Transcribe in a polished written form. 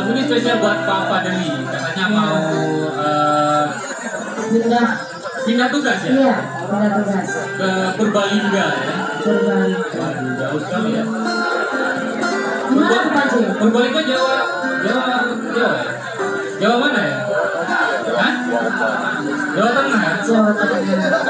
Lagu ini spesial buat Pak Fadli. Katanya mau pindah tugas ya? Iya, pindah tugas ke Purbalingga ya? Purbalingga. Waduh, jauh sekali ya. Gimana Pak Ji? Purbalingga Jawa ya? Jawa mana ya? Hah? Jawa Tengah ya? Jawa Tengah.